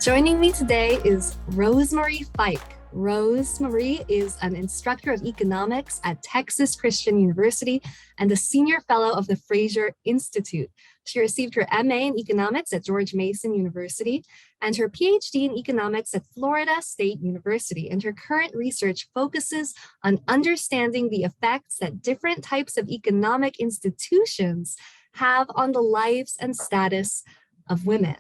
Joining me today is Rosemarie Fike. Rosemarie is an instructor of economics at Texas Christian University and a senior fellow of the Fraser Institute. She received her MA in economics at George Mason University and her PhD in economics at Florida State University. And her current research focuses on understanding the effects that different types of economic institutions have on the lives and status of women.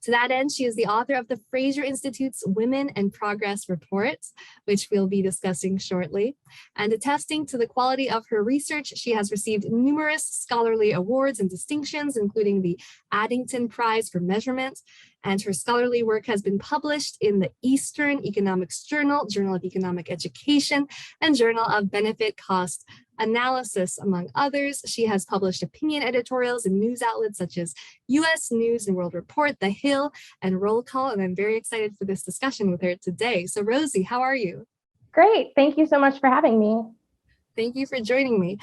To that end, she is the author of the Fraser Institute's Women and Progress Report, which we'll be discussing shortly. And attesting to the quality of her research, she has received numerous scholarly awards and distinctions, including the Addington Prize for Measurement. And her scholarly work has been published in the Eastern Economics Journal, Journal of Economic Education, and Journal of Benefit Cost Analysis, among others. She has published opinion editorials in news outlets such as U.S. News and World Report, The Hill, and Roll Call, and I'm very excited for this discussion with her today. So Rosie, how are you? Great. Thank you so much for having me. Thank you for joining me.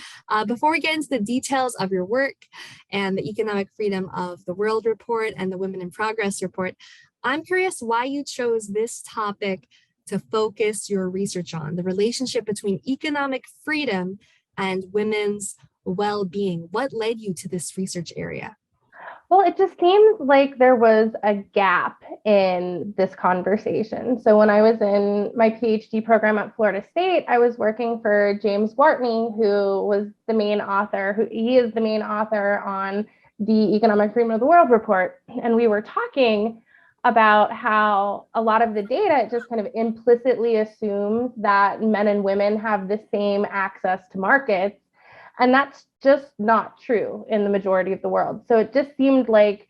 Before we get into the details of your work and the Economic Freedom of the World Report and the Women in Progress Report, I'm curious why you chose this topic to focus your research on, the relationship between economic freedom and women's well-being. What led you to this research area? Well, it just seemed like there was a gap in this conversation. So when I was in my PhD program at Florida State, I was working for James Gwartney, who was the main author, he is the main author on the Economic Freedom of the World Report. And we were talking about how a lot of the data just kind of implicitly assumes that men and women have the same access to markets. And that's just not true in the majority of the world. So it just seemed like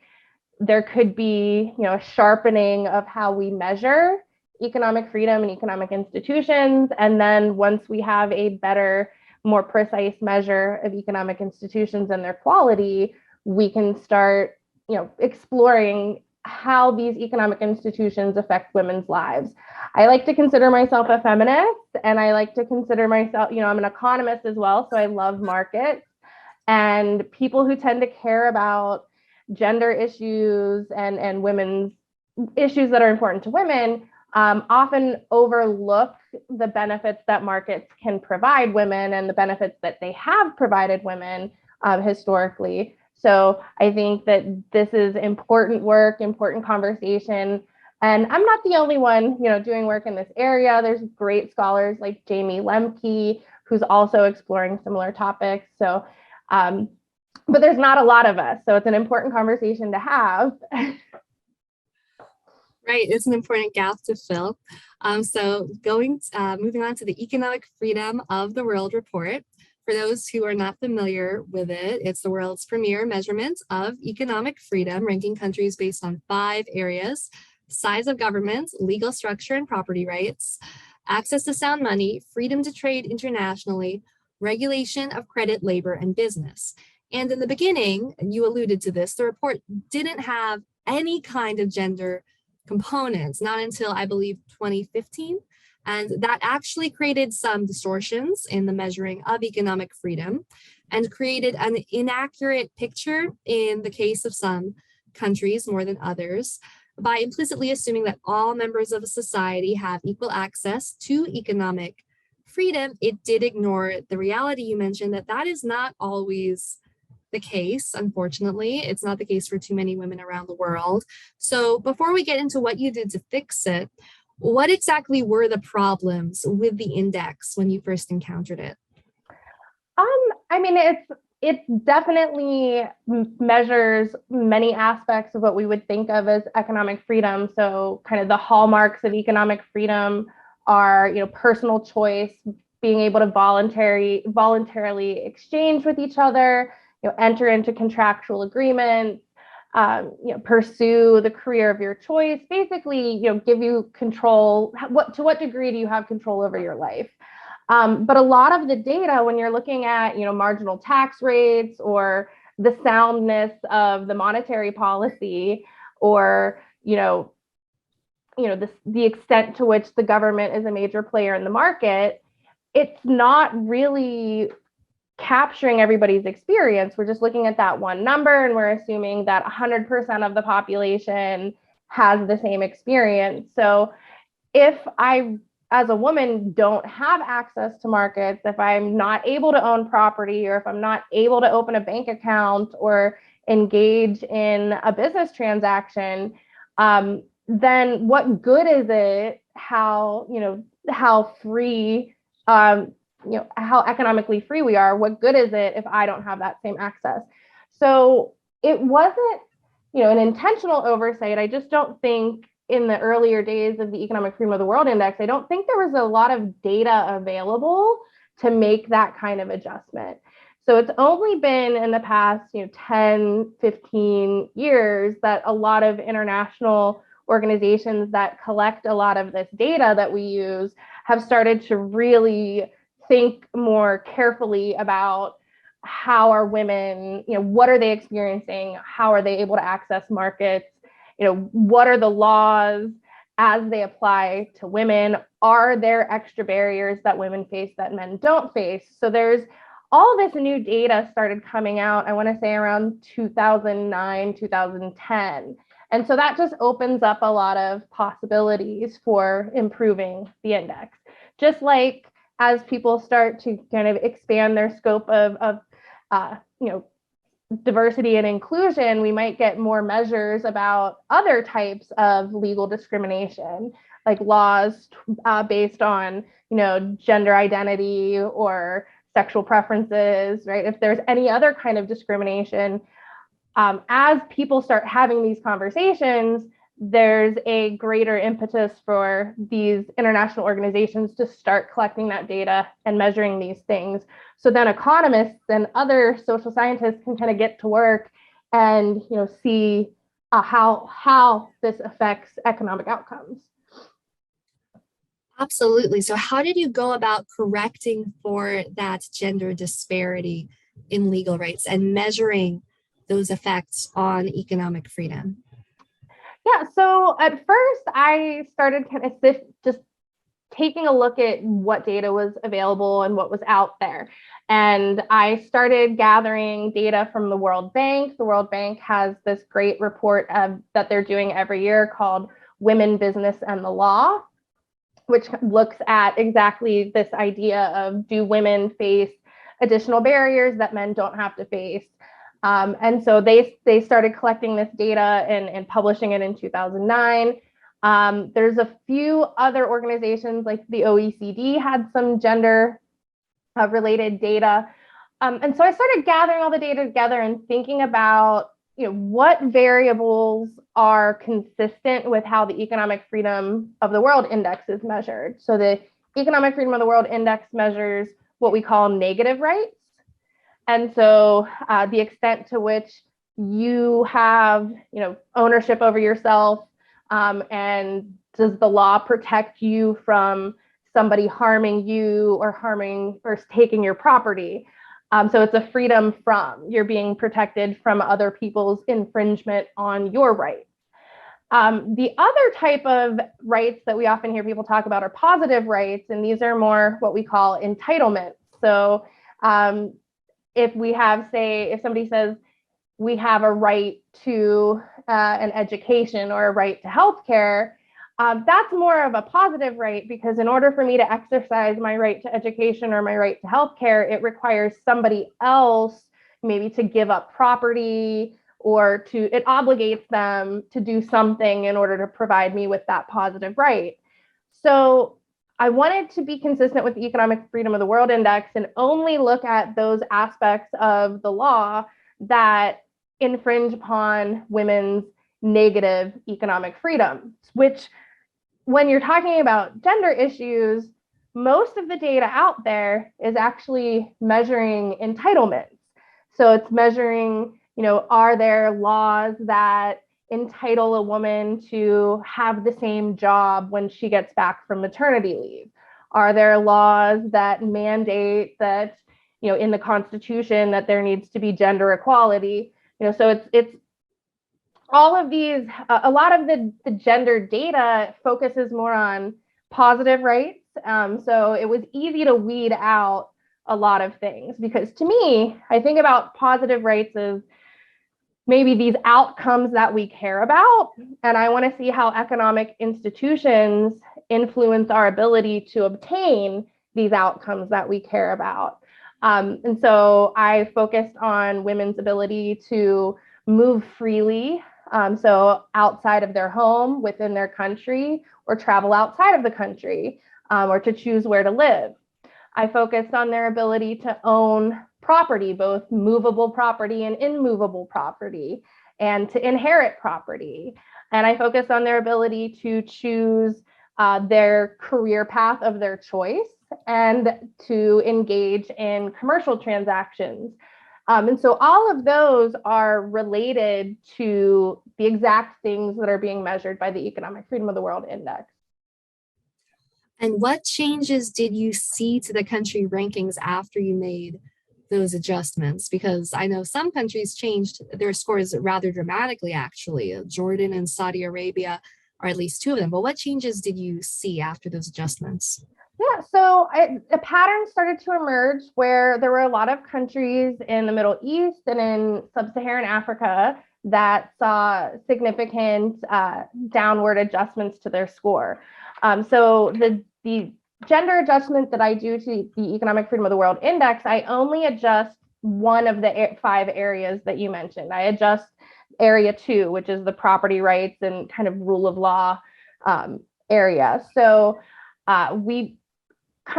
there could be, a sharpening of how we measure economic freedom and economic institutions. And then once we have a better, more precise measure of economic institutions and their quality, we can start, exploring how these economic institutions affect women's lives. I like to consider myself a feminist, and I like to consider myself, I'm an economist as well, so I love markets. And people who tend to care about gender issues and women's issues that are important to women often overlook the benefits that markets can provide women and the benefits that they have provided women historically. So I think that this is important work, important conversation. And I'm not the only one, doing work in this area. There's great scholars like Jamie Lemke, who's also exploring similar topics. So, but there's not a lot of us. So it's an important conversation to have. Right, it's an important gap to fill. Moving on to the Economic Freedom of the World Report. For those who are not familiar with it, it's the world's premier measurement of economic freedom, ranking countries based on 5 areas: size of government, legal structure and property rights, access to sound money, freedom to trade internationally, regulation of credit, labor, and business. And in the beginning, you alluded to this, the report didn't have any kind of gender components, not until I believe 2015. And that actually created some distortions in the measuring of economic freedom and created an inaccurate picture in the case of some countries more than others by implicitly assuming that all members of a society have equal access to economic freedom. It did ignore the reality you mentioned that is not always the case. Unfortunately, it's not the case for too many women around the world. So before we get into what you did to fix it, what exactly were the problems with the index when you first encountered it? It definitely measures many aspects of what we would think of as economic freedom. So kind of the hallmarks of economic freedom are, personal choice, being able to voluntarily exchange with each other, enter into contractual agreements, pursue the career of your choice, basically, give you control. To what degree do you have control over your life? But a lot of the data, when you're looking at, marginal tax rates or the soundness of the monetary policy, or, the extent to which the government is a major player in the market, it's not really capturing everybody's experience. We're just looking at that one number, and we're assuming that 100% of the population has the same experience. So if I, as a woman, don't have access to markets, if I'm not able to own property, or if I'm not able to open a bank account or engage in a business transaction, then what good is it how free, how economically free we are? What good is it if I don't have that same access? So it wasn't, an intentional oversight. I just don't think in the earlier days of the Economic Freedom of the World Index, I don't think there was a lot of data available to make that kind of adjustment. So it's only been in the past 10, 15 years that a lot of international organizations that collect a lot of this data that we use have started to really think more carefully about how are women, what are they experiencing? How are they able to access markets? What are the laws as they apply to women? Are there extra barriers that women face that men don't face? So there's all this new data started coming out, I want to say around 2009, 2010. And so that just opens up a lot of possibilities for improving the index. Just like as people start to kind of expand their scope of diversity and inclusion, we might get more measures about other types of legal discrimination, like laws based on, gender identity or sexual preferences, right? If there's any other kind of discrimination, as people start having these conversations, there's a greater impetus for these international organizations to start collecting that data and measuring these things. So then economists and other social scientists can kind of get to work and see how this affects economic outcomes. Absolutely. So how did you go about correcting for that gender disparity in legal rights and measuring those effects on economic freedom? Yeah, so at first I started kind of just taking a look at what data was available and what was out there. And I started gathering data from the World Bank. The World Bank has this great report that they're doing every year called Women, Business, and the Law, which looks at exactly this idea of, do women face additional barriers that men don't have to face? And so they started collecting this data and publishing it in 2009. There's a few other organizations, like the OECD had some gender related data. And so I started gathering all the data together and thinking about, what variables are consistent with how the Economic Freedom of the World Index is measured. So the Economic Freedom of the World Index measures what we call negative rights. And so the extent to which you have, ownership over yourself, and does the law protect you from somebody harming you or taking your property? So it's a freedom from, you're being protected from other people's infringement on your rights. The other type of rights that we often hear people talk about are positive rights, and these are more what we call entitlements. So if somebody says we have a right to an education or a right to healthcare, that's more of a positive right, because in order for me to exercise my right to education or my right to healthcare, it requires somebody else maybe to give up property, or it obligates them to do something in order to provide me with that positive right. So I wanted to be consistent with the Economic Freedom of the World Index and only look at those aspects of the law that infringe upon women's negative economic freedoms, which, when you're talking about gender issues, most of the data out there is actually measuring entitlements. So it's measuring, are there laws that entitle a woman to have the same job when she gets back from maternity leave? Are there laws that mandate that, in the Constitution, that there needs to be gender equality? So it's all of these, a lot of the gender data focuses more on positive rights. So it was easy to weed out a lot of things, because to me, I think about positive rights as maybe these outcomes that we care about. And I want to see how economic institutions influence our ability to obtain these outcomes that we care about. And so I focused on women's ability to move freely, so outside of their home, within their country, or travel outside of the country, or to choose where to live. I focused on their ability to own property, both movable property and immovable property, and to inherit property. And I focused on their ability to choose their career path of their choice and to engage in commercial transactions. And so all of those are related to the exact things that are being measured by the Economic Freedom of the World Index. And what changes did you see to the country rankings after you made those adjustments? Because I know some countries changed their scores rather dramatically, actually. Jordan and Saudi Arabia are at least two of them. But what changes did you see after those adjustments? Yeah, so a pattern started to emerge where there were a lot of countries in the Middle East and in sub-Saharan Africa that saw significant downward adjustments to their score. So the gender adjustment that I do to the Economic Freedom of the World Index, I only adjust one of the 5 areas that you mentioned. I adjust area 2, which is the property rights and kind of rule of law area. So we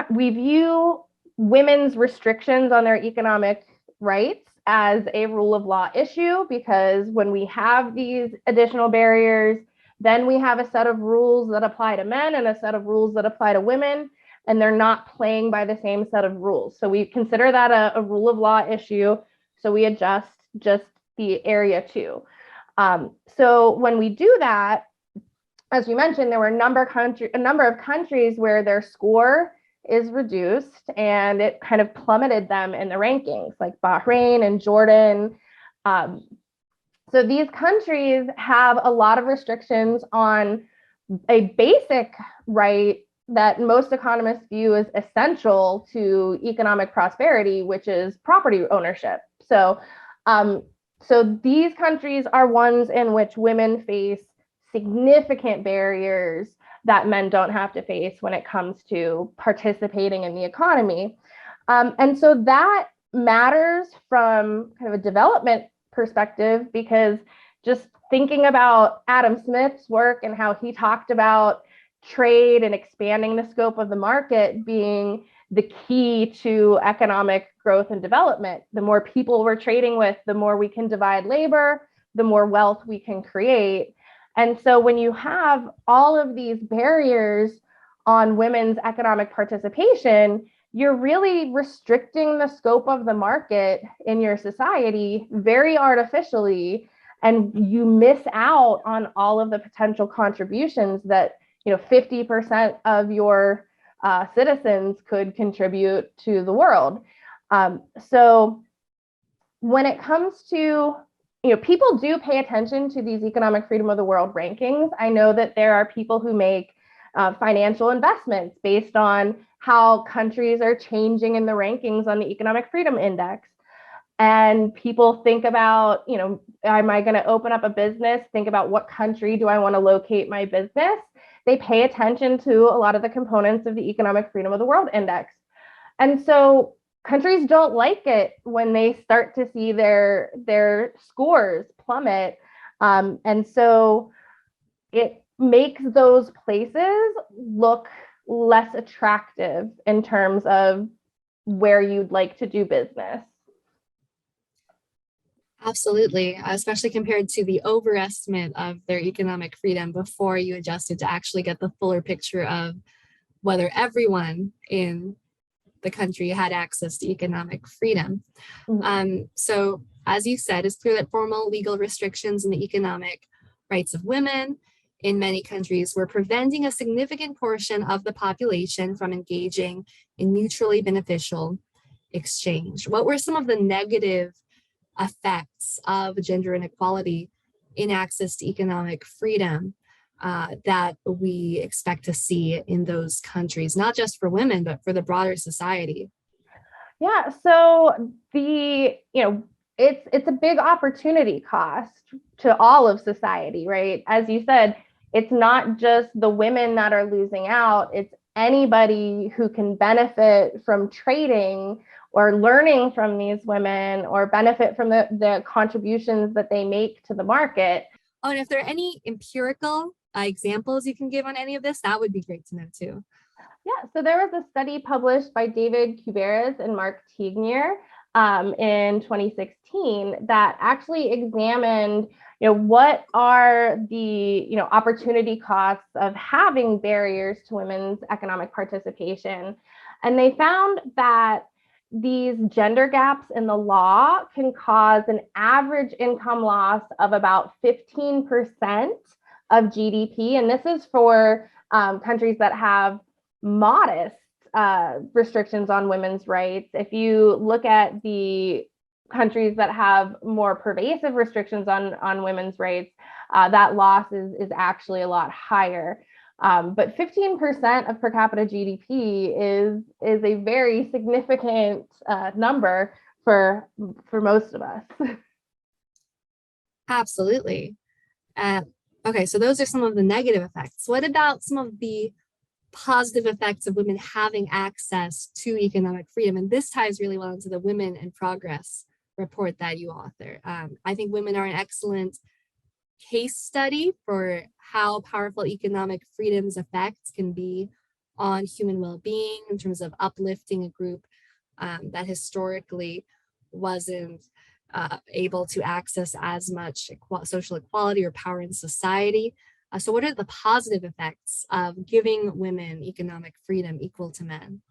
view women's restrictions on their economic rights as a rule of law issue, because when we have these additional barriers, then we have a set of rules that apply to men and a set of rules that apply to women, and they're not playing by the same set of rules. So we consider that a rule of law issue. So we adjust just the area 2. So when we do that, as you mentioned, there were a number of countries where their score is reduced, and it kind of plummeted them in the rankings, like Bahrain and Jordan. So these countries have a lot of restrictions on a basic right that most economists view as essential to economic prosperity, which is property ownership. So these countries are ones in which women face significant barriers that men don't have to face when it comes to participating in the economy. And so that matters from kind of a development perspective, because just thinking about Adam Smith's work and how he talked about trade and expanding the scope of the market being the key to economic growth and development. The more people we're trading with, the more we can divide labor, the more wealth we can create. And so when you have all of these barriers on women's economic participation, you're really restricting the scope of the market in your society very artificially, and you miss out on all of the potential contributions that 50% of your citizens could contribute to the world. So when it comes to people do pay attention to these Economic Freedom of the World rankings. I know that there are people who make financial investments based on how countries are changing in the rankings on the Economic Freedom Index. And people think about, am I going to open up a business? Think about what country do I want to locate my business? They pay attention to a lot of the components of the Economic Freedom of the World Index. And so countries don't like it when they start to see their scores plummet. And so it makes those places look less attractive in terms of where you'd like to do business. Absolutely, especially compared to the overestimate of their economic freedom before you adjusted to actually get the fuller picture of whether everyone in the country had access to economic freedom. So as you said, it's clear that formal legal restrictions in the economic rights of women in many countries were preventing a significant portion of the population from engaging in mutually beneficial exchange. What were some of the negative effects of gender inequality in access to economic freedom that we expect to see in those countries, not just for women, but for the broader society? Yeah, so it's a big opportunity cost to all of society, right? As you said, it's not just the women that are losing out, it's anybody who can benefit from trading or learning from these women or benefit from the contributions that they make to the market. Oh, and if there are any empirical examples you can give on any of this, that would be great to know too. Yeah, so there was a study published by David Kuberes and Mark Tegnier in 2016 that actually examined, what are the, opportunity costs of having barriers to women's economic participation. And they found that these gender gaps in the law can cause an average income loss of about 15% of GDP. And this is for countries that have modest restrictions on women's rights. If you look at the countries that have more pervasive restrictions on women's rights, that loss is actually a lot higher. But 15% of per capita GDP is a very significant number for most of us. Absolutely. Okay, so those are some of the negative effects. What about some of the positive effects of women having access to economic freedom? And this ties really well into the Women in Progress report that you author. I think women are an excellent case study for how powerful economic freedom's effects can be on human well-being in terms of uplifting a group that historically wasn't able to access as much social equality or power in society. So what are the positive effects of giving women economic freedom equal to men?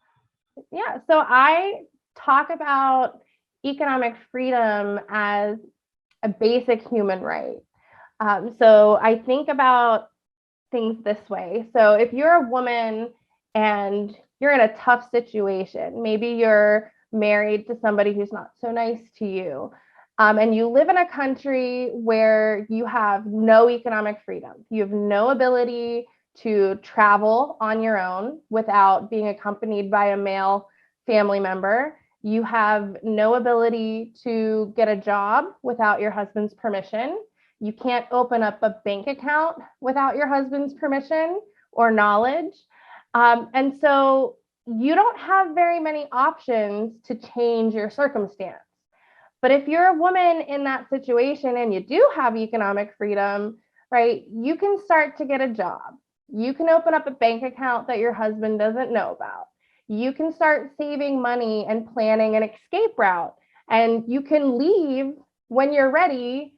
Yeah, so I talk about economic freedom as a basic human right. So I think about things this way. So if you're a woman and you're in a tough situation, maybe you're married to somebody who's not so nice to you, and you live in a country where you have no economic freedom, you have no ability to travel on your own without being accompanied by a male family member, you have no ability to get a job without your husband's permission, you can't open up a bank account without your husband's permission or knowledge. And so you don't have very many options to change your circumstance. But if you're a woman in that situation and you do have economic freedom, right, you can start to get a job. You can open up a bank account that your husband doesn't know about. You can start saving money and planning an escape route. And you can leave when you're ready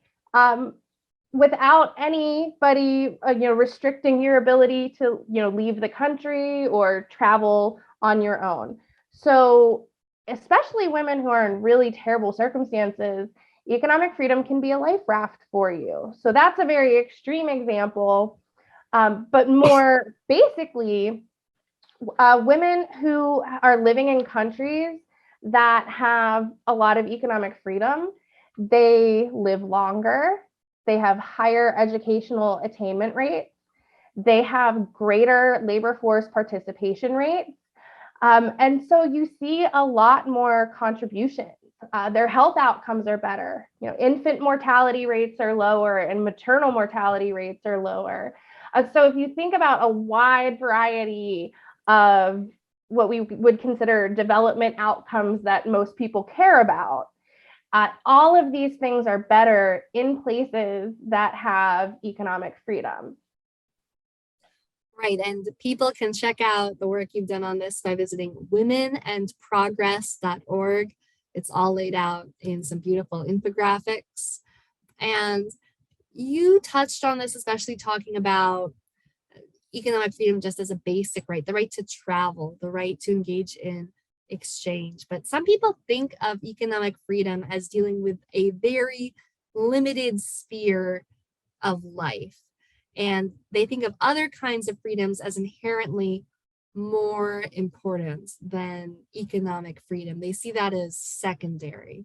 without anybody restricting your ability to leave the country or travel on your own. So especially women who are in really terrible circumstances, economic freedom can be a life raft for you. So that's a very extreme example. But more basically, women who are living in countries that have a lot of economic freedom, they live longer, they have higher educational attainment rates, they have greater labor force participation rates. And so you see a lot more contributions. Their health outcomes are better. Infant mortality rates are lower and maternal mortality rates are lower. So if you think about a wide variety of what we would consider development outcomes that most people care about, all of these things are better in places that have economic freedom. Right, and people can check out the work you've done on this by visiting womenandprogress.org. It's all laid out in some beautiful infographics. And you touched on this, especially talking about economic freedom just as a basic right, the right to travel, the right to engage in exchange. But some people think of economic freedom as dealing with a very limited sphere of life. And they think of other kinds of freedoms as inherently more important than economic freedom. They see that as secondary.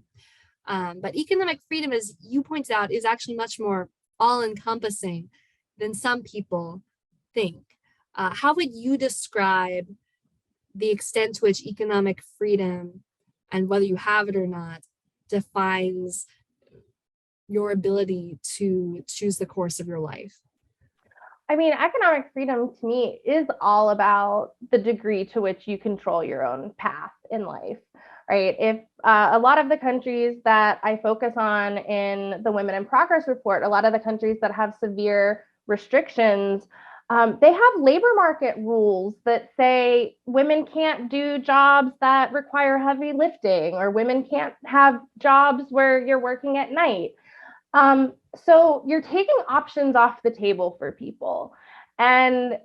But economic freedom, as you pointed out, is actually much more all-encompassing than some people think. How would you describe the extent to which economic freedom, and whether you have it or not, defines your ability to choose the course of your life? I mean, economic freedom to me is all about the degree to which you control your own path in life, right? If a lot of the countries that I focus on in the Women in Progress report, a lot of the countries that have severe restrictions, they have labor market rules that say women can't do jobs that require heavy lifting, or women can't have jobs where you're working at night. So you're taking options off the table for people. And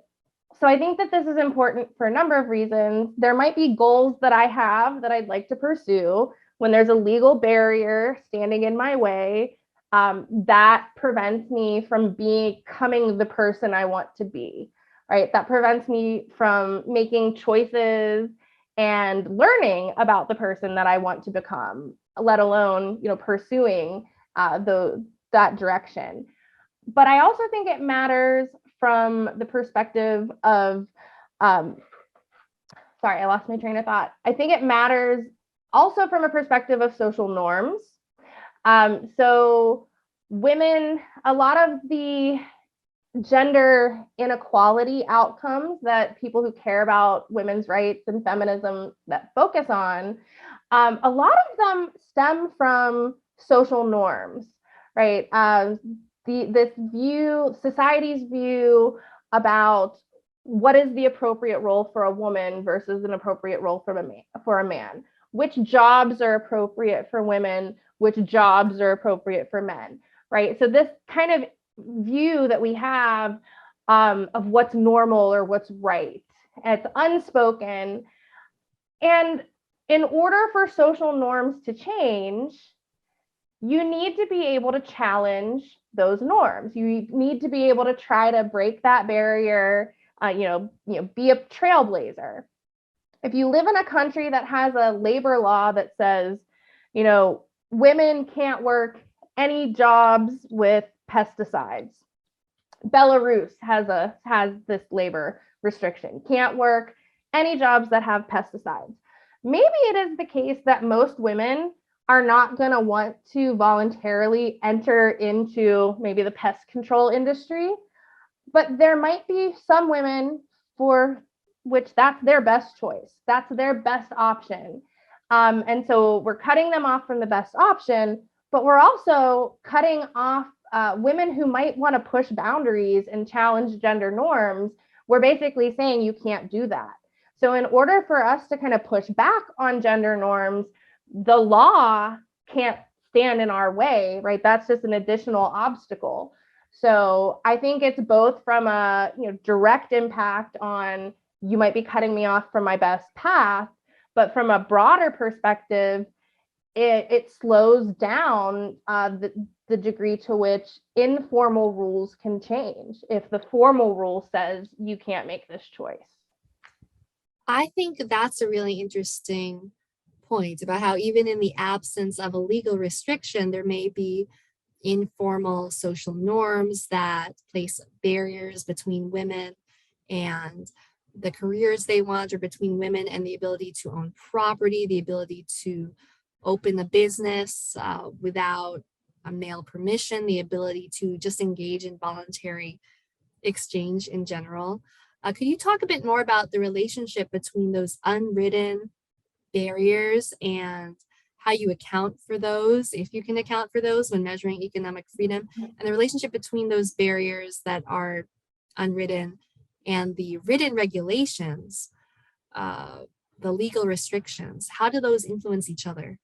so I think that this is important for a number of reasons. There might be goals that I have that I'd like to pursue. When there's a legal barrier standing in my way, that prevents me from becoming the person I want to be, right? That prevents me from making choices and learning about the person that I want to become, let alone, pursuing that direction. But I also think it matters from the perspective of, sorry, I lost my train of thought. I think it matters also from a perspective of social norms. So women, a lot of the gender inequality outcomes that people who care about women's rights and feminism that focus on, a lot of them stem from social norms, right? This view, society's view about what is the appropriate role for a woman versus an appropriate role for a man. Which jobs are appropriate for women, which jobs are appropriate for men, right? So this kind of view that we have of what's normal or what's right, it's unspoken. And in order for social norms to change, you need to be able to challenge those norms. You need to be able to try to break that barrier, be a trailblazer. If you live in a country that has a labor law that says, women can't work any jobs with pesticides. Belarus has this labor restriction, can't work any jobs that have pesticides. Maybe it is the case that most women are not going to want to voluntarily enter into maybe the pest control industry, but there might be some women for which that's their best choice. That's their best option. And so we're cutting them off from the best option, but we're also cutting off women who might want to push boundaries and challenge gender norms. We're basically saying you can't do that. So in order for us to kind of push back on gender norms, the law can't stand in our way, right? That's just an additional obstacle. So I think it's both from a direct impact on, you might be cutting me off from my best path, but from a broader perspective, it slows down the degree to which informal rules can change if the formal rule says you can't make this choice. I think that's a really interesting point about how even in the absence of a legal restriction, there may be informal social norms that place barriers between women and the careers they want, or between women and the ability to own property, the ability to open a business without a male permission, the ability to just engage in voluntary exchange in general. Could you talk a bit more about the relationship between those unwritten barriers and how you account for those, if you can account for those when measuring economic freedom, and the relationship between those barriers that are unwritten and the written regulations, the legal restrictions? How do those influence each other?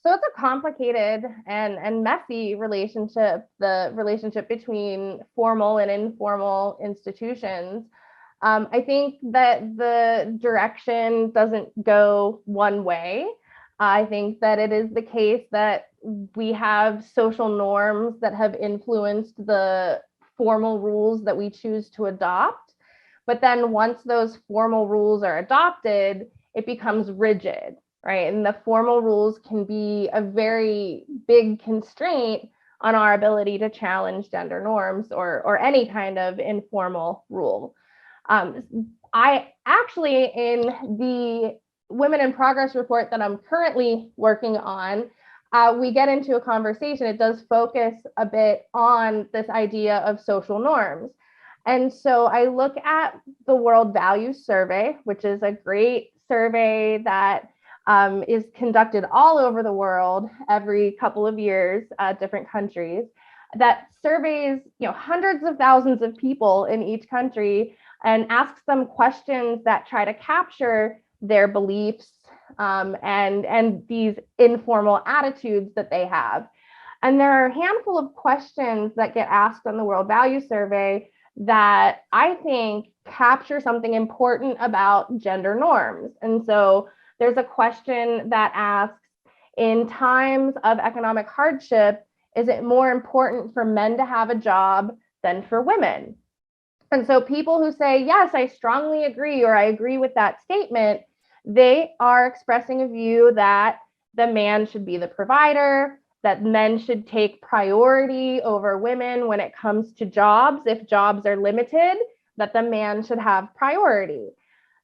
So it's a complicated and messy relationship, the relationship between formal and informal institutions. I think that the direction doesn't go one way. I think that it is the case that we have social norms that have influenced the formal rules that we choose to adopt. But then once those formal rules are adopted, it becomes rigid, right? And the formal rules can be a very big constraint on our ability to challenge gender norms or any kind of informal rule. I actually, in the Women in Progress report that I'm currently working on, we get into a conversation, it does focus a bit on this idea of social norms. And so I look at the World Values Survey, which is a great survey that is conducted all over the world every couple of years, different countries, that surveys, hundreds of thousands of people in each country and asks them questions that try to capture their beliefs and these informal attitudes that they have. And there are a handful of questions that get asked on the World Values Survey that I think capture something important about gender norms. And so there's a question that asks, in times of economic hardship, is it more important for men to have a job than for women? And so people who say, yes, I strongly agree, or I agree with that statement, they are expressing a view that the man should be the provider, that men should take priority over women when it comes to jobs. If jobs are limited, that the man should have priority.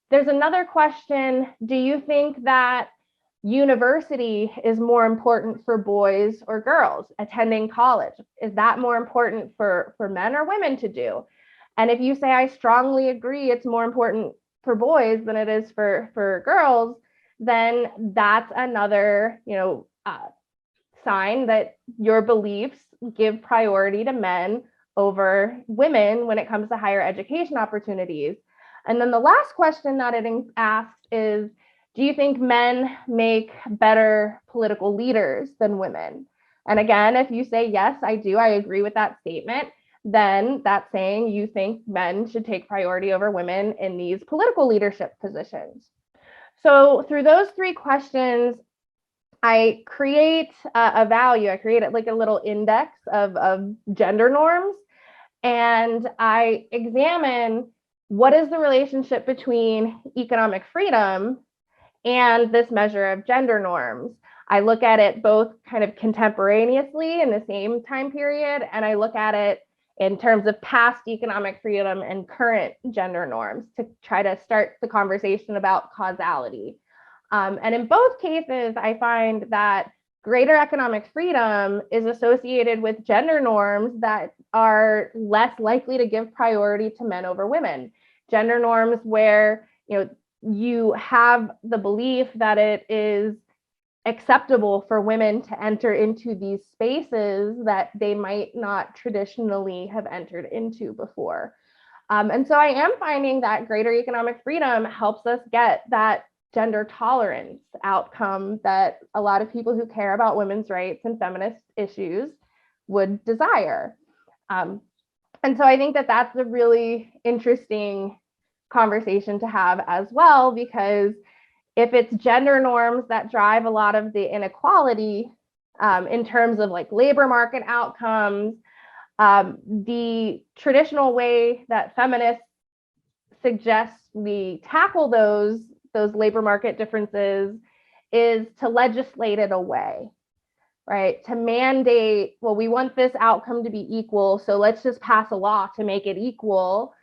There's another question. Do you think that university is more important for boys or girls attending college? Is that more important for men or women to do? And if you say, I strongly agree, it's more important for boys than it is for girls, then that's another, sign that your beliefs give priority to men over women when it comes to higher education opportunities. And then the last question that it asks is, do you think men make better political leaders than women? And again, if you say, yes, I do, I agree with that statement, then that's saying you think men should take priority over women in these political leadership positions. So through those three questions, I create a value. I create like a little index of gender norms, and I examine what is the relationship between economic freedom and this measure of gender norms. I look at it both kind of contemporaneously in the same time period, and I look at it in terms of past economic freedom and current gender norms to try to start the conversation about causality. And in both cases, I find that greater economic freedom is associated with gender norms that are less likely to give priority to men over women. Gender norms where, you have the belief that it is acceptable for women to enter into these spaces that they might not traditionally have entered into before. And so I am finding that greater economic freedom helps us get that gender tolerance outcome that a lot of people who care about women's rights and feminist issues would desire. And so I think that that's a really interesting conversation to have as well, because if it's gender norms that drive a lot of the inequality in terms of like labor market outcomes, the traditional way that feminists suggest we tackle those labor market differences is to legislate it away, right? To mandate, well, we want this outcome to be equal, so let's just pass a law to make it equal,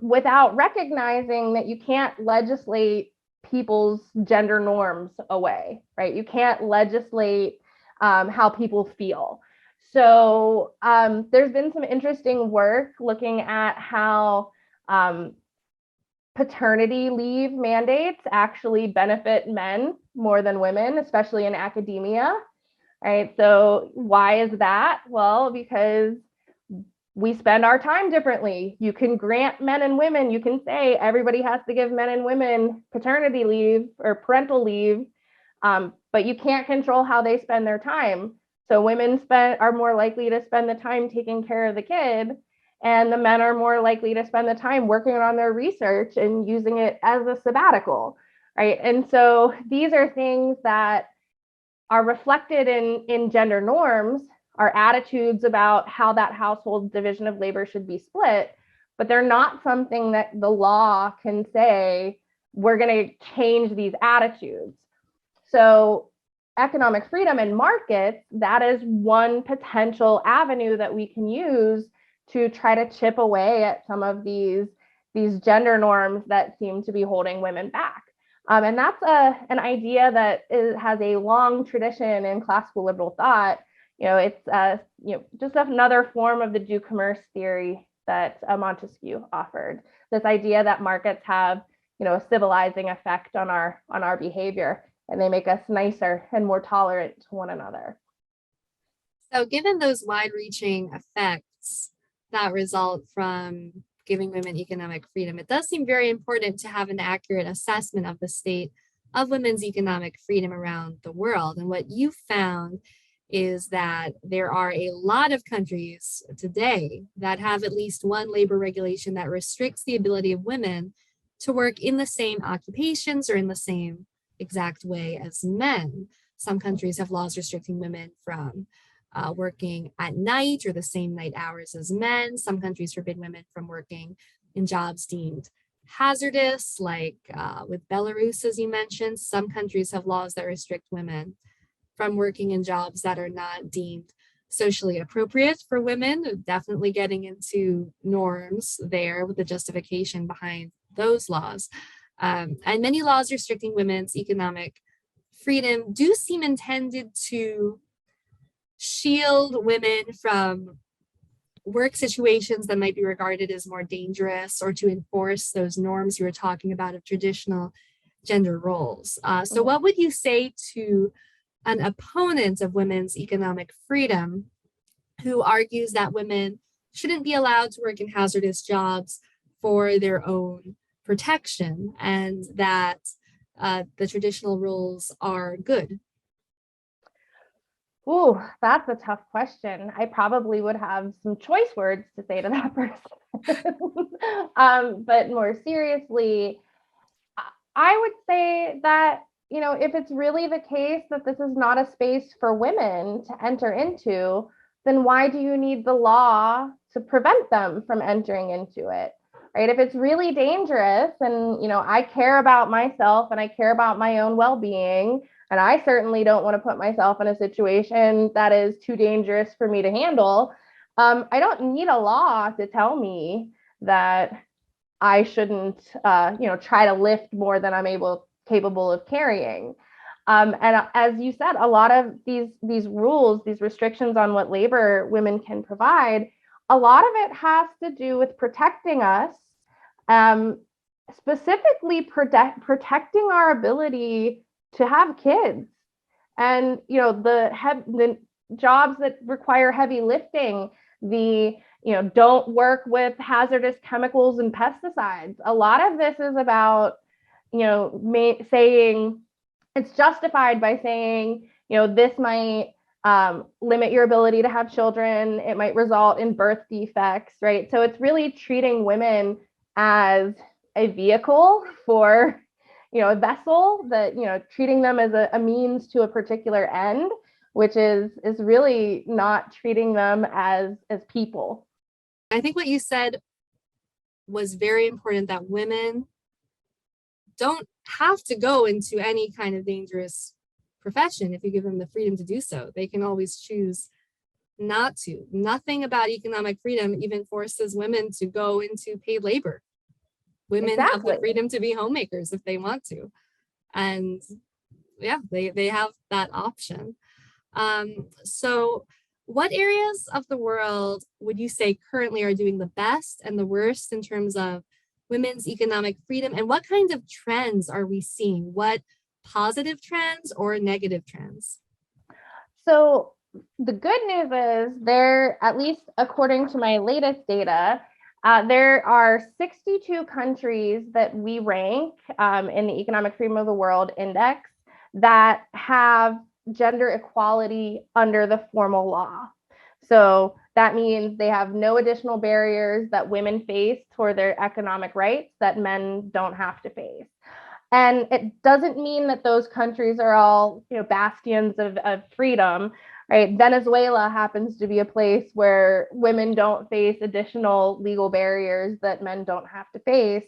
without recognizing that you can't legislate people's gender norms away, right? You can't legislate how people feel. So there's been some interesting work looking at how paternity leave mandates actually benefit men more than women, especially in academia, right? So why is that? Well, because we spend our time differently. You can grant men and women, you can say everybody has to give men and women paternity leave or parental leave, but you can't control how they spend their time. So women are more likely to spend the time taking care of the kid, and the men are more likely to spend the time working on their research and using it as a sabbatical, right? And so these are things that are reflected in gender norms, our attitudes about how that household division of labor should be split, but they're not something that the law can say, we're going to change these attitudes. So economic freedom in markets, that is one potential avenue that we can use to try to chip away at some of these gender norms that seem to be holding women back. And that's an idea that has a long tradition in classical liberal thought. It's just another form of the du commerce theory that Montesquieu offered. This idea that markets have, a civilizing effect on our behavior, and they make us nicer and more tolerant to one another. So given those wide-reaching effects that result from giving women economic freedom, it does seem very important to have an accurate assessment of the state of women's economic freedom around the world. And what you found is that there are a lot of countries today that have at least one labor regulation that restricts the ability of women to work in the same occupations or in the same exact way as men. Some countries have laws restricting women from working at night or the same night hours as men. Some countries forbid women from working in jobs deemed hazardous, like with Belarus, as you mentioned. Some countries have laws that restrict women from working in jobs that are not deemed socially appropriate for women, definitely getting into norms there with the justification behind those laws. And many laws restricting women's economic freedom do seem intended to shield women from work situations that might be regarded as more dangerous, or to enforce those norms you were talking about of traditional gender roles. So what would you say to an opponent of women's economic freedom who argues that women shouldn't be allowed to work in hazardous jobs for their own protection, and that the traditional rules are good? Ooh, that's a tough question. I probably would have some choice words to say to that person. But more seriously, I would say that, if it's really the case that this is not a space for women to enter into, then why do you need the law to prevent them from entering into it? Right? If it's really dangerous, and I care about myself and I care about my own well-being, and I certainly don't want to put myself in a situation that is too dangerous for me to handle, I don't need a law to tell me that I shouldn't, try to lift more than I'm capable of carrying. And as you said, a lot of these rules, these restrictions on what labor women can provide, a lot of it has to do with protecting us, specifically protecting our ability to have kids. And the jobs that require heavy lifting, don't work with hazardous chemicals and pesticides. A lot of this is about saying, it's justified by saying, this might limit your ability to have children. It might result in birth defects, right? So it's really treating women as a vehicle for, a vessel, that, treating them as a means to a particular end, which is really not treating them as people. I think what you said was very important, that women don't have to go into any kind of dangerous profession if you give them the freedom to do so. They can always choose not to. Nothing about economic freedom even forces women to go into paid labor. Women have the freedom to be homemakers if they want to. And yeah, they have that option. So what areas of the world would you say currently are doing the best and the worst in terms of women's economic freedom? And what kinds of trends are we seeing? What positive trends or negative trends? So the good news is, there, at least according to my latest data, there are 62 countries that we rank in the Economic Freedom of the World Index that have gender equality under the formal law. So that means they have no additional barriers that women face for their economic rights that men don't have to face. And it doesn't mean that those countries are all, bastions of freedom, right? Venezuela happens to be a place where women don't face additional legal barriers that men don't have to face.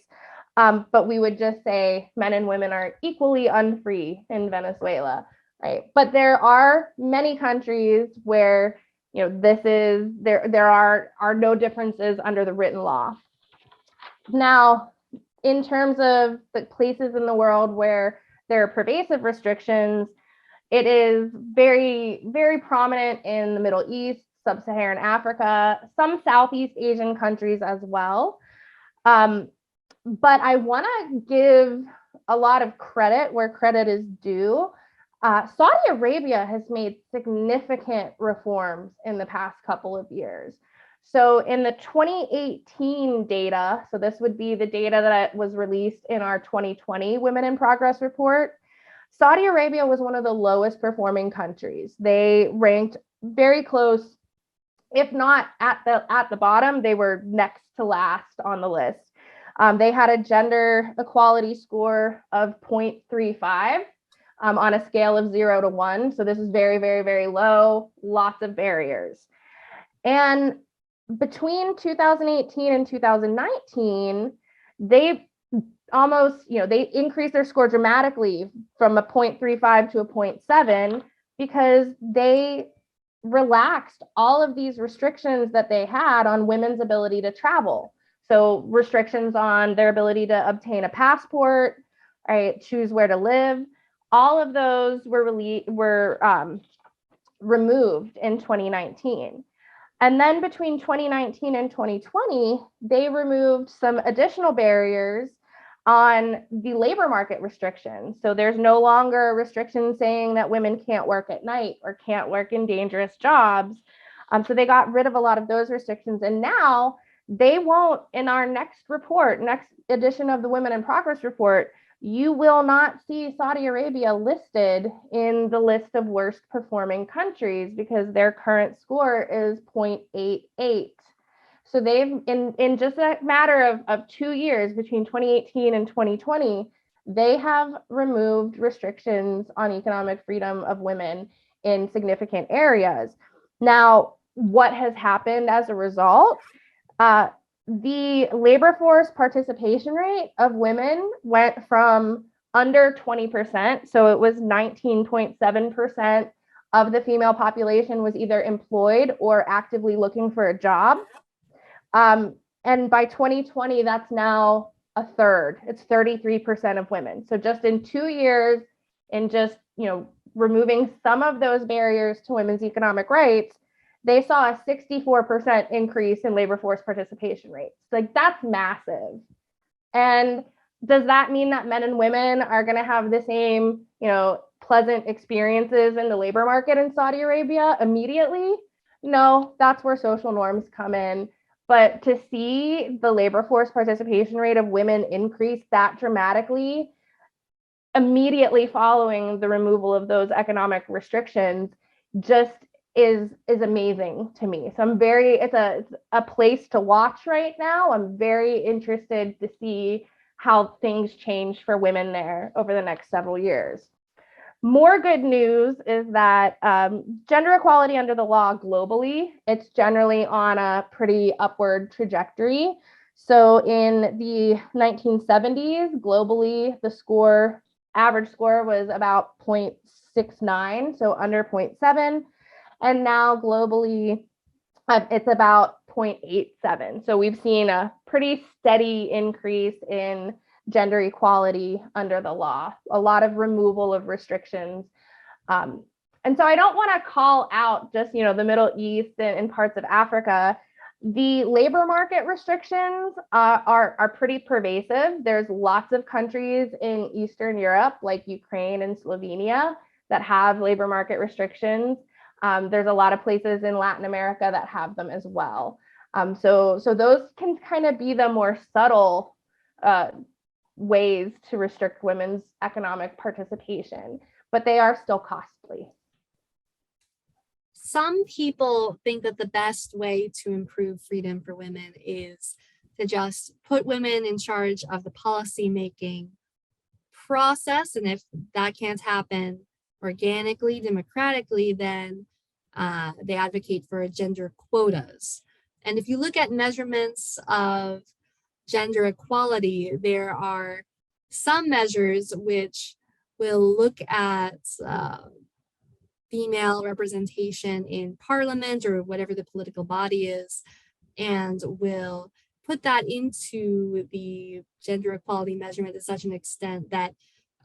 But we would just say men and women are equally unfree in Venezuela, right? But there are many countries where, there are no differences under the written law. Now, in terms of the places in the world where there are pervasive restrictions, it is very, very prominent in the Middle East, Sub-Saharan Africa, some Southeast Asian countries as well. But I want to give a lot of credit where credit is due. Saudi Arabia has made significant reforms in the past couple of years. So in the 2018 data, so this would be the data that was released in our 2020 Women in Progress report, Saudi Arabia was one of the lowest performing countries. They ranked very close, if not at the bottom, they were next to last on the list. They had a gender equality score of 0.35 on a scale of 0 to 1. So this is very, very, very low, lots of barriers. And between 2018 and 2019, they almost, they increased their score dramatically from a 0.35 to a 0.7 because they relaxed all of these restrictions that they had on women's ability to travel. So restrictions on their ability to obtain a passport, right, choose where to live, all of those were removed in 2019. And then between 2019 and 2020, they removed some additional barriers on the labor market restrictions. So there's no longer a restriction saying that women can't work at night or can't work in dangerous jobs. So they got rid of a lot of those restrictions. And now they won't, in our next report, next edition of the Women in Progress report, you will not see Saudi Arabia listed in the list of worst performing countries because their current score is 0.88. So they've, in just a matter of 2 years, between 2018 and 2020, they have removed restrictions on economic freedom of women in significant areas. Now, what has happened as a result? The labor force participation rate of women went from under 20%. So it was 19.7% of the female population was either employed or actively looking for a job. And by 2020, that's now a third. It's 33% of women. So just in 2 years, in just, removing some of those barriers to women's economic rights, they saw a 64% increase in labor force participation rates. Like, that's massive. And does that mean that men and women are going to have the same, pleasant experiences in the labor market in Saudi Arabia immediately? No, that's where social norms come in. But to see the labor force participation rate of women increase that dramatically immediately following the removal of those economic restrictions just is amazing to me. So it's a place to watch right now. I'm very interested to see how things change for women there over the next several years. More good news is that gender equality under the law globally, it's generally on a pretty upward trajectory. So in the 1970s, globally, the average score was about 0.69, so under 0.7. And now globally, it's about 0.87. So we've seen a pretty steady increase in gender equality under the law, a lot of removal of restrictions. And so I don't want to call out just, the Middle East and parts of Africa. The labor market restrictions are pretty pervasive. There's lots of countries in Eastern Europe, like Ukraine and Slovenia, that have labor market restrictions. There's a lot of places in Latin America that have them as well. So those can kind of be the more subtle ways to restrict women's economic participation, but they are still costly. Some people think that the best way to improve freedom for women is to just put women in charge of the policy-making process. And if that can't happen organically, democratically, then they advocate for gender quotas. And if you look at measurements of gender equality, there are some measures which will look at female representation in parliament or whatever the political body is, and will put that into the gender equality measurement to such an extent that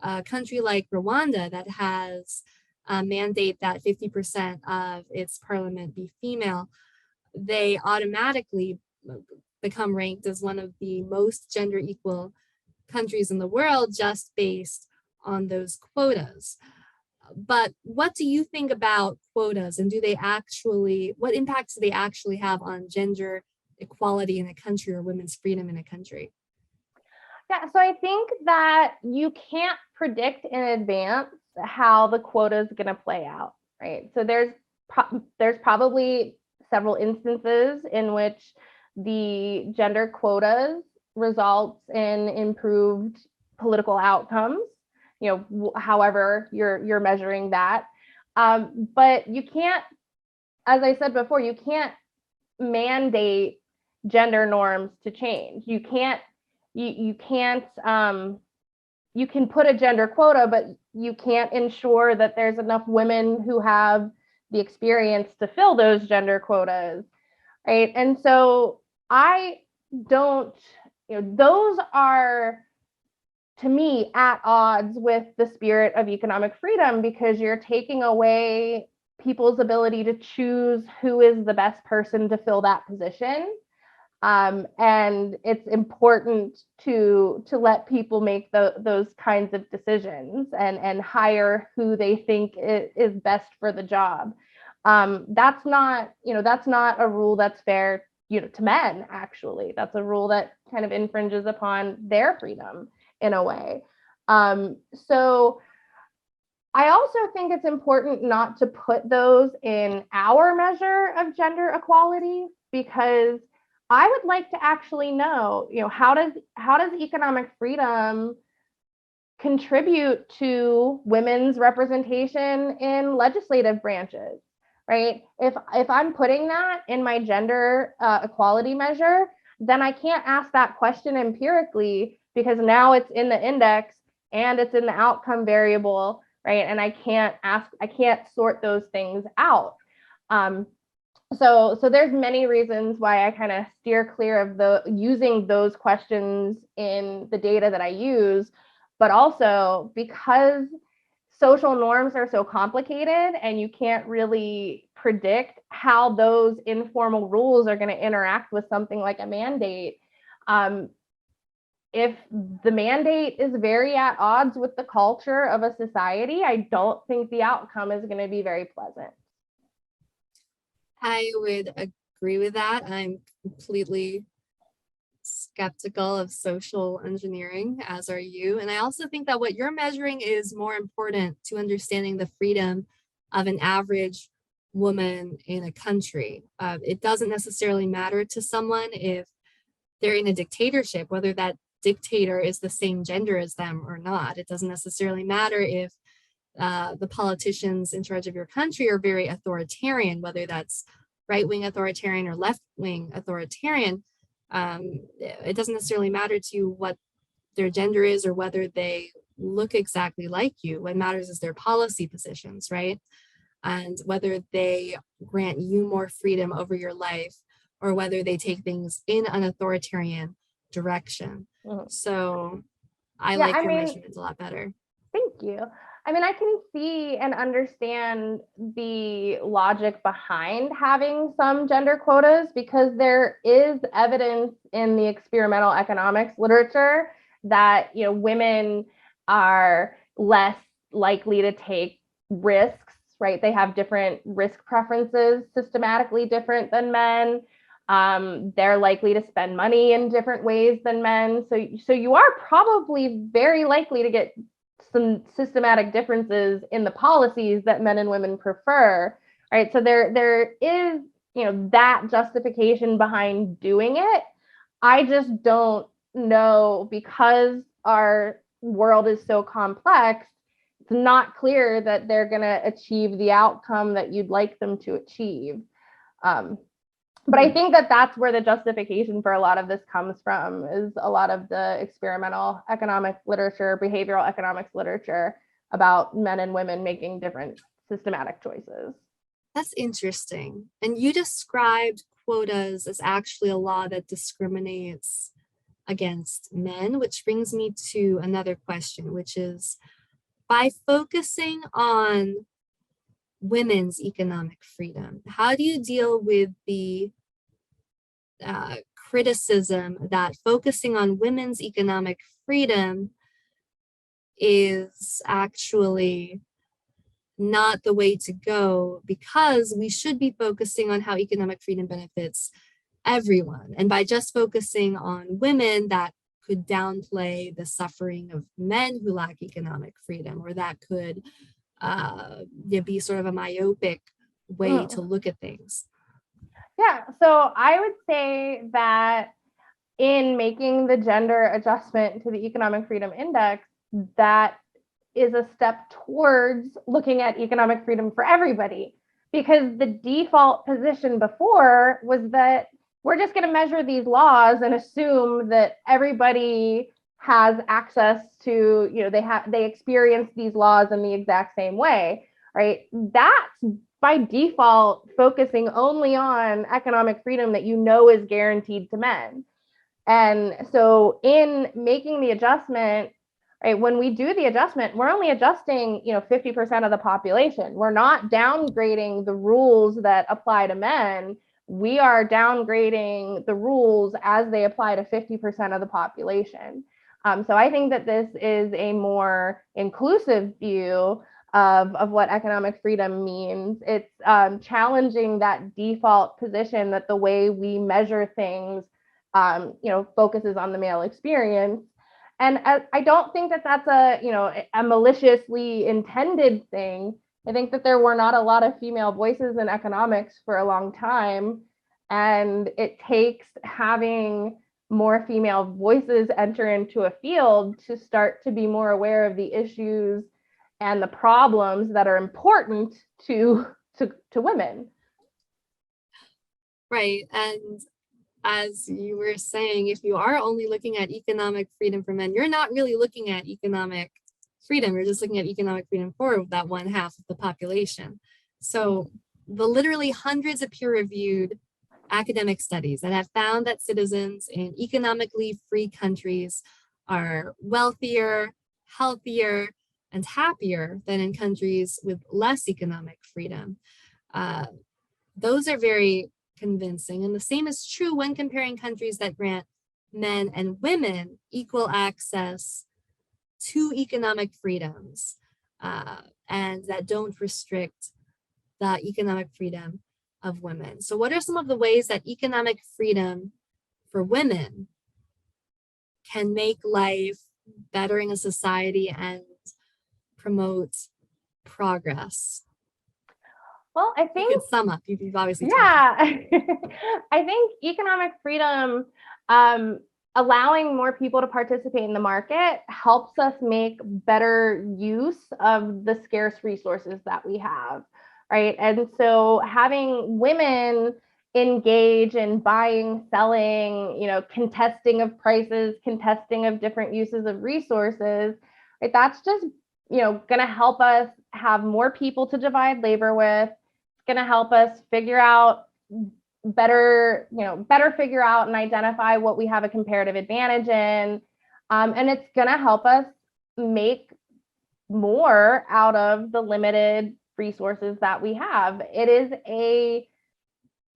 a country like Rwanda, that has a mandate that 50% of its parliament be female, they automatically become ranked as one of the most gender equal countries in the world just based on those quotas. But what do you think about quotas, and what impacts do they actually have on gender equality in a country or women's freedom in a country? Yeah, so I think that you can't predict in advance how the quota is going to play out, right? So there's probably several instances in which the gender quotas results in improved political outcomes, however you're measuring that. But you can't, as I said before, you can't mandate gender norms to change. You can't you can put a gender quota, but you can't ensure that there's enough women who have the experience to fill those gender quotas, right? And so I don't, those are, to me, at odds with the spirit of economic freedom, because you're taking away people's ability to choose who is the best person to fill that position. And it's important to let people make those kinds of decisions and hire who they think is best for the job. That's not a rule that's fair, to men. Actually, that's a rule that kind of infringes upon their freedom in a way. So I also think it's important not to put those in our measure of gender equality, because I would like to actually know, how does economic freedom contribute to women's representation in legislative branches, right? If I'm putting that in my gender equality measure, then I can't ask that question empirically, because now it's in the index and it's in the outcome variable, right? And I can't sort those things out. So there's many reasons why I kind of steer clear of using those questions in the data that I use, but also because social norms are so complicated and you can't really predict how those informal rules are going to interact with something like a mandate. If the mandate is very at odds with the culture of a society, I don't think the outcome is going to be very pleasant. I would agree with that. I'm completely skeptical of social engineering, as are you. And I also think that what you're measuring is more important to understanding the freedom of an average woman in a country. It doesn't necessarily matter to someone if they're in a dictatorship, whether that dictator is the same gender as them or not. It doesn't necessarily matter if the politicians in charge of your country are very authoritarian, whether that's right-wing authoritarian or left-wing authoritarian. It doesn't necessarily matter to you what their gender is or whether they look exactly like you. What matters is their policy positions, right? And whether they grant you more freedom over your life or whether they take things in an authoritarian direction. Mm-hmm. So I like your measurements a lot better. Thank you. I mean, I can see and understand the logic behind having some gender quotas, because there is evidence in the experimental economics literature that, women are less likely to take risks, right? They have different risk preferences, systematically different than men. They're likely to spend money in different ways than men. So you are probably very likely to get some systematic differences in the policies that men and women prefer, right? So there is, that justification behind doing it. I just don't know, because our world is so complex, it's not clear that they're going to achieve the outcome that you'd like them to achieve. But I think that that's where the justification for a lot of this comes from, is a lot of the experimental economic literature, behavioral economics literature about men and women making different systematic choices. That's interesting. And you described quotas is actually a law that discriminates against men, which brings me to another question, which is, by focusing on women's economic freedom, how do you deal with the criticism that focusing on women's economic freedom is actually not the way to go, because we should be focusing on how economic freedom benefits everyone? And by just focusing on women, that could downplay the suffering of men who lack economic freedom, or that could be sort of a myopic way to look at things. Yeah, so I would say that in making the gender adjustment to the Economic Freedom Index, that is a step towards looking at economic freedom for everybody, because the default position before was that we're just going to measure these laws and assume that everybody has access to, they experience these laws in the exact same way, right? That's by default focusing only on economic freedom that is guaranteed to men. And so in making the adjustment, right, when we do the adjustment, we're only adjusting, 50% of the population. We're not downgrading the rules that apply to men. We are downgrading the rules as they apply to 50% of the population. So I think that this is a more inclusive view of what economic freedom means. It's challenging that default position that the way we measure things, focuses on the male experience. And I don't think that that's a maliciously intended thing. I think that there were not a lot of female voices in economics for a long time. And it takes having more female voices enter into a field to start to be more aware of the issues and the problems that are important to women. Right. And as you were saying, if you are only looking at economic freedom for men, you're not really looking at economic freedom. You're just looking at economic freedom for that one half of the population. So the literally hundreds of peer-reviewed academic studies that have found that citizens in economically free countries are wealthier, healthier, and happier than in countries with less economic freedom. Those are very convincing. And the same is true when comparing countries that grant men and women equal access to economic freedoms and that don't restrict the economic freedom of women. So what are some of the ways that economic freedom for women can make life better in a society and promote progress? Well, I think you could sum up. You've obviously I think economic freedom, allowing more people to participate in the market, helps us make better use of the scarce resources that we have, right? And so having women engage in buying, selling, contesting of prices, contesting of different uses of resources, right? That's just, going to help us have more people to divide labor with. Going to help us figure out better figure out and identify what we have a comparative advantage in. And it's going to help us make more out of the limited resources that we have. It is a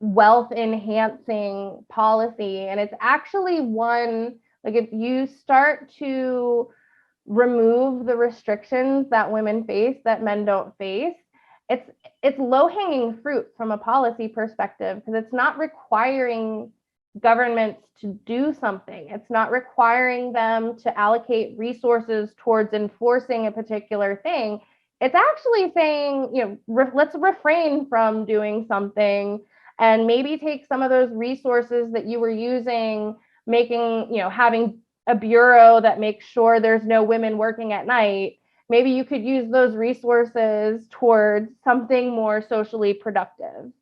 wealth enhancing policy. And it's actually one, like, if you start to remove the restrictions that women face that men don't face, it's low-hanging fruit from a policy perspective, because it's not requiring governments to do something. It's not requiring them to allocate resources towards enforcing a particular thing. It's actually saying, let's refrain from doing something and maybe take some of those resources that you were using, having a bureau that makes sure there's no women working at night. Maybe you could use those resources towards something more socially productive.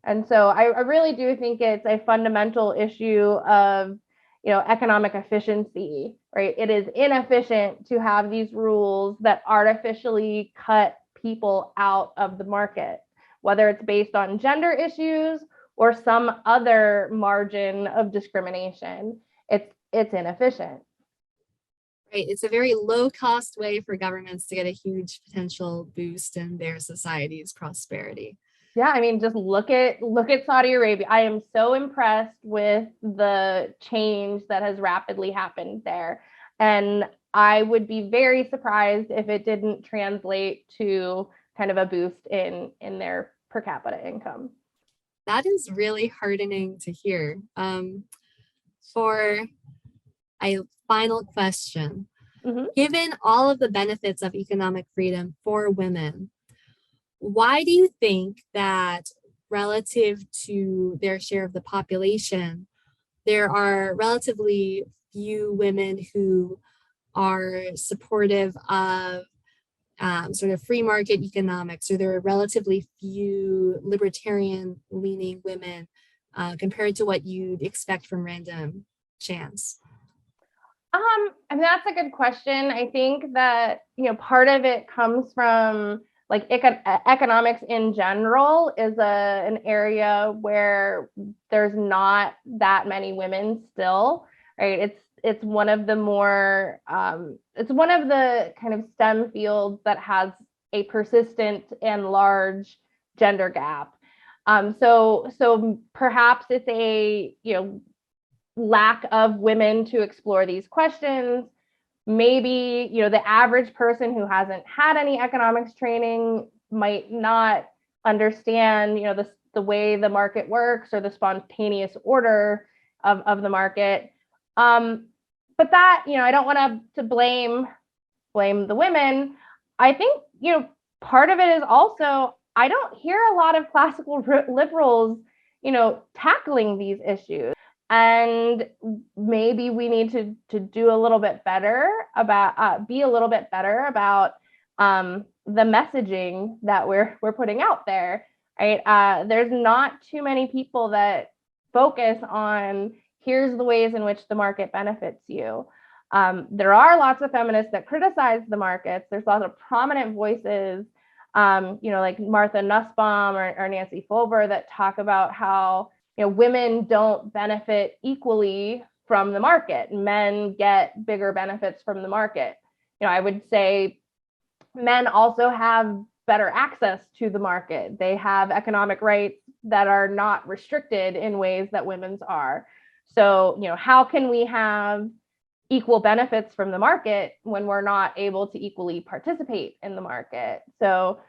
And so I really do think it's a fundamental issue of, economic efficiency, right? It is inefficient to have these rules that artificially cut people out of the market, whether it's based on gender issues or some other margin of discrimination, it's inefficient. Right. It's a very low cost way for governments to get a huge potential boost in their society's prosperity. Yeah, I mean, just look at Saudi Arabia. I am so impressed with the change that has rapidly happened there. And I would be very surprised if it didn't translate to kind of a boost in their per capita income. That is really heartening to hear. For a final question, given all of the benefits of economic freedom for women, why do you think that relative to their share of the population, there are relatively few women who are supportive of sort of free market economics, or there are relatively few libertarian leaning women compared to what you'd expect from random chance? I mean, that's a good question. I think that, part of it comes from like economics in general is an area where there's not that many women still, right? It's one of the more, it's one of the kind of STEM fields that has a persistent and large gender gap. So perhaps it's a, lack of women to explore these questions. Maybe, the average person who hasn't had any economics training might not understand, the way the market works or the spontaneous order of the market. But that, I don't want to blame the women. I think, part of it is also, I don't hear a lot of classical liberals, tackling these issues. And maybe we need to do a little bit better about, be a little bit better about the messaging that we're putting out there, right? There's not too many people that focus on here's the ways in which the market benefits you. There are lots of feminists that criticize the markets. There's lots of prominent voices, like Martha Nussbaum or Nancy Folber that talk about how women don't benefit equally from the market. Men get bigger benefits from the market. I would say men also have better access to the market. They have economic rights that are not restricted in ways that women's are. So, how can we have equal benefits from the market when we're not able to equally participate in the market? So,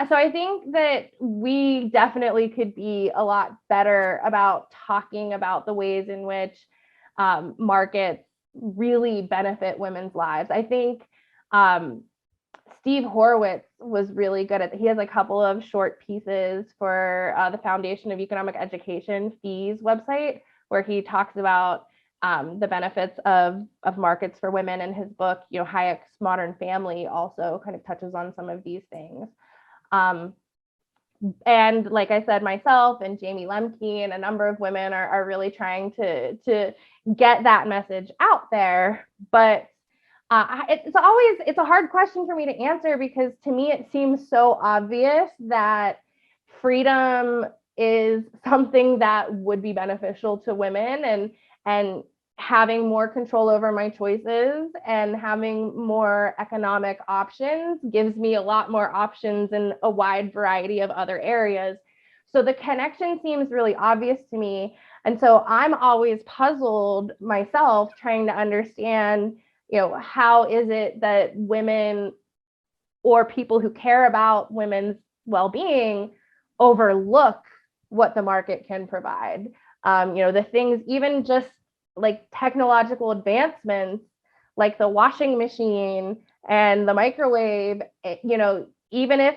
so I think that we definitely could be a lot better about talking about the ways in which markets really benefit women's lives. I think Steve Horowitz was really good at, he has a couple of short pieces for the Foundation of Economic Education fees website, where he talks about the benefits of markets for women. And his book, Hayek's Modern Family, also kind of touches on some of these things. And like I said, myself and Jamie Lemke and a number of women are really trying to get that message out there. But it's a hard question for me to answer, because to me it seems so obvious that freedom is something that would be beneficial to women, and having more control over my choices and having more economic options gives me a lot more options in a wide variety of other areas. So the connection seems really obvious to me. And so I'm always puzzled myself trying to understand, how is it that women or people who care about women's well-being overlook what the market can provide? The things, even just like technological advancements, like the washing machine and the microwave, even if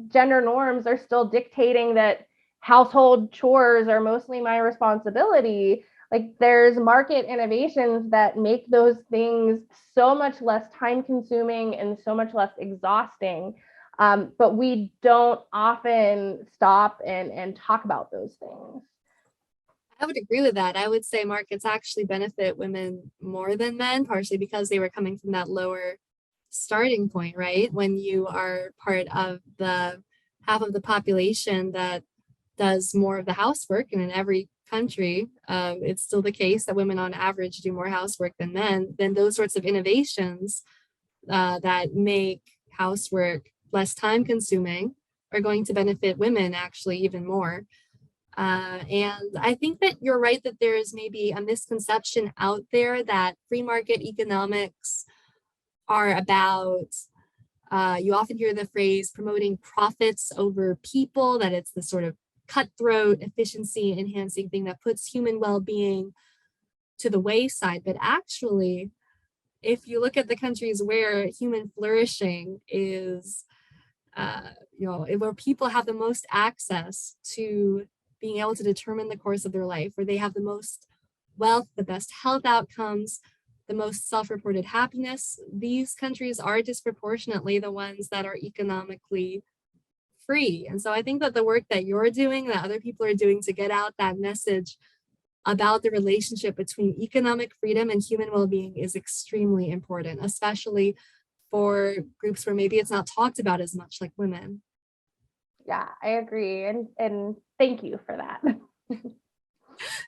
gender norms are still dictating that household chores are mostly my responsibility, like there's market innovations that make those things so much less time consuming and so much less exhausting. But we don't often stop and talk about those things. I would agree with that. I would say markets actually benefit women more than men, partially because they were coming from that lower starting point, right? When you are part of the half of the population that does more of the housework, and in every country, it's still the case that women on average do more housework than men, then those sorts of innovations that make housework less time consuming are going to benefit women actually even more. And I think that you're right that there is maybe a misconception out there that free market economics are about, you often hear the phrase promoting profits over people, that it's the sort of cutthroat, efficiency enhancing thing that puts human well-being to the wayside. But actually, if you look at the countries where human flourishing is, where people have the most access to being able to determine the course of their life, where they have the most wealth, the best health outcomes, the most self-reported happiness, these countries are disproportionately the ones that are economically free. And so I think that the work that you're doing, that other people are doing to get out that message about the relationship between economic freedom and human well-being is extremely important, especially for groups where maybe it's not talked about as much, like women. Yeah, I agree. And thank you for that.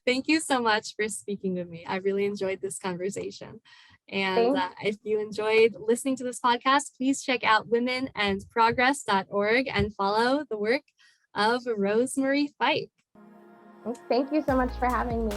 Thank you so much for speaking with me. I really enjoyed this conversation. And if you enjoyed listening to this podcast, please check out womenandprogress.org and follow the work of Rosemarie Fike. Thank you so much for having me.